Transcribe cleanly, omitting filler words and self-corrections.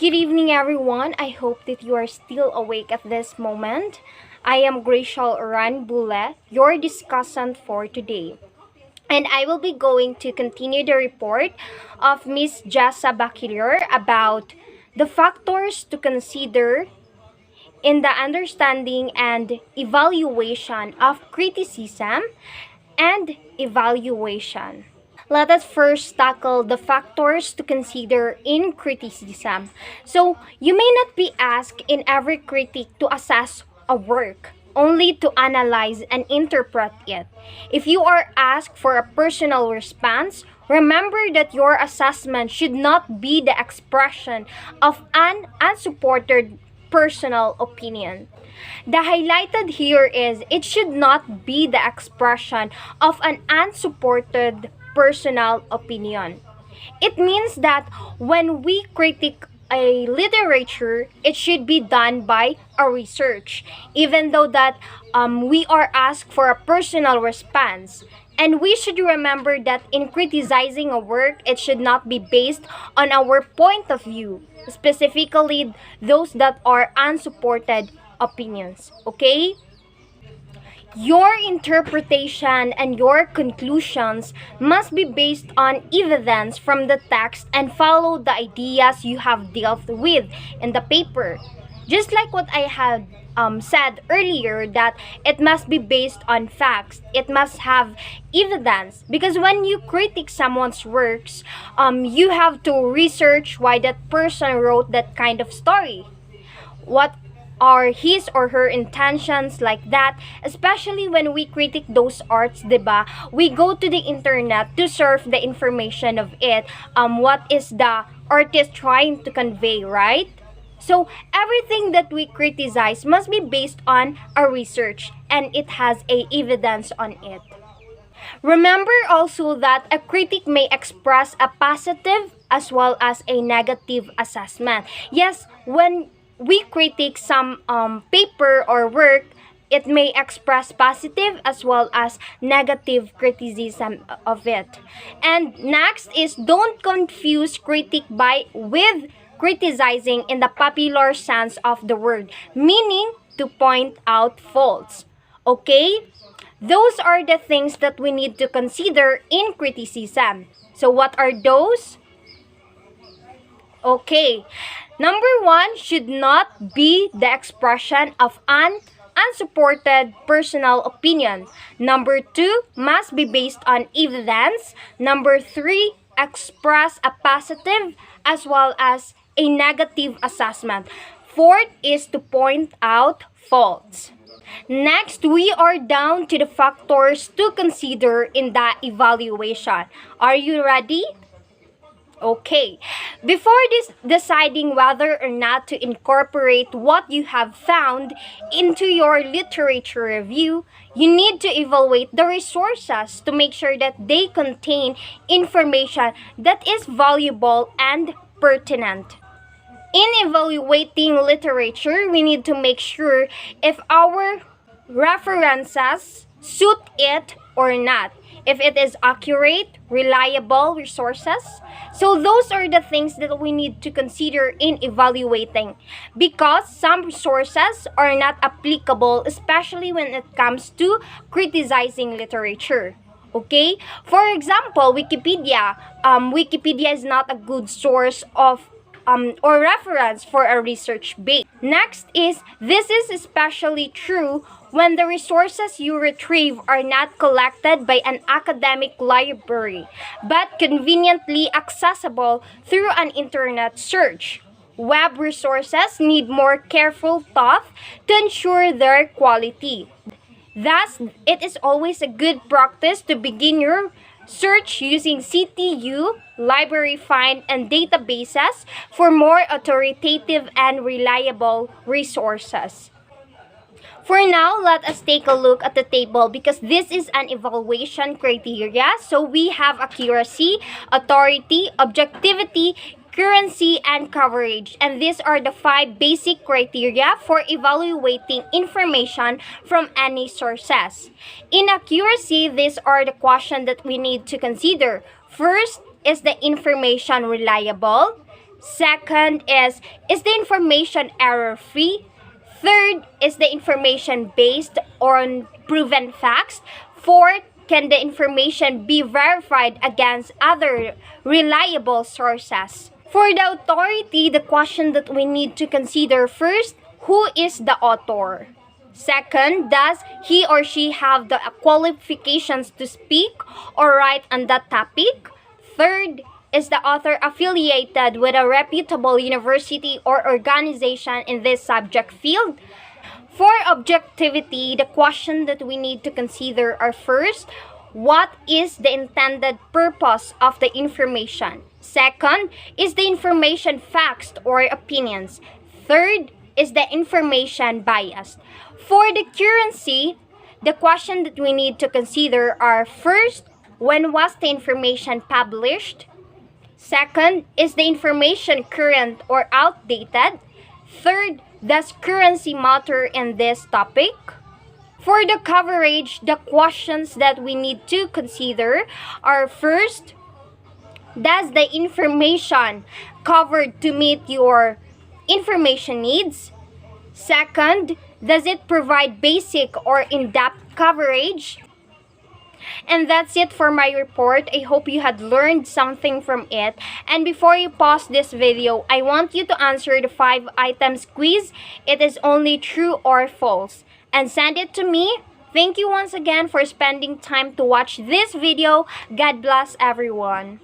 Good evening, everyone. I hope that you are still awake at this moment. I am Gracial Ranbule, your discussant for today. And I will be going to continue the report of Miss Jassa Bakilir about the factors to consider in the understanding and evaluation of criticism and evaluation. Let us first tackle the factors to consider in criticism. So, you may not be asked in every critique to assess a work, only to analyze and interpret it. If you are asked for a personal response, remember that your assessment should not be the expression of an unsupported personal opinion. The highlighted here is it should not be the expression of an unsupported personal opinion. It means that when we critique a literature, it should be done by a research, even though that we are asked for a personal response. And we should remember that in criticizing a work, it should not be based on our point of view, specifically those that are unsupported opinions. Okay? Your interpretation and your conclusions must be based on evidence from the text and follow the ideas you have dealt with in the paper. Just like what I had said earlier, that it must be based on facts. It must have evidence. Because when you critique someone's works, you have to research why that person wrote that kind of story. What are his or her intentions, like that, especially when we critique those arts, diba? We go to the internet to surf the information of it, what is the artist trying to convey, right? So everything that we criticize must be based on a research and it has a evidence on it. Remember also that a critic may express a positive as well as a negative assessment. Yes, when we critique some paper or work, it may express positive as well as negative criticism of it. And next is don't confuse critique by with criticizing in the popular sense of the word, meaning to point out faults. Okay? Those are the things that we need to consider in criticism. So what are those? Okay. Number one should not be the expression of an unsupported personal opinion. Number two must be based on evidence. Number three, express a positive as well as a negative assessment. Fourth is to point out faults. Next, we are down to the factors to consider in the evaluation. Are you ready? Okay. Before deciding whether or not to incorporate what you have found into your literature review, you need to evaluate the resources to make sure that they contain information that is valuable and pertinent. In evaluating literature, we need to make sure if our references suit it or not. If it is accurate, reliable resources. So those are the things that we need to consider in evaluating, because some resources are not applicable, especially when it comes to criticizing literature. Okay? For example, Wikipedia. Wikipedia is not a good source of or reference for a research base. Next is, this is especially true when the resources you retrieve are not collected by an academic library, but conveniently accessible through an internet search. Web resources need more careful thought to ensure their quality. Thus, it is always a good practice to begin your search using CTU, library find, and databases for more authoritative and reliable resources. For now, let us take a look at the table because this is an evaluation criteria. So we have accuracy, authority, objectivity, currency, and coverage. And these are the 5 basic criteria for evaluating information from any sources. In accuracy, these are the questions that we need to consider. First, is the information reliable? Second is the information error-free? Third, is the information based on proven facts? Fourth, can the information be verified against other reliable sources? For the authority, the question that we need to consider first, who is the author? Second, does he or she have the qualifications to speak or write on that topic? Third, is the author affiliated with a reputable university or organization in this subject field? For objectivity, the question that we need to consider are first, what is the intended purpose of the information? Second, is the information facts or opinions? Third, is the information biased? For the currency, the question that we need to consider are first, when was the information published? Second, is the information current or outdated? Third, does currency matter in this topic? For the coverage, the questions that we need to consider are first, does the information covered to meet your information needs? Second, does it provide basic or in-depth coverage? And that's it for my report. I hope you had learned something from it. And before you pause this video, I want you to answer the 5 items quiz. It is only true or false. And send it to me. Thank you once again for spending time to watch this video. God bless everyone.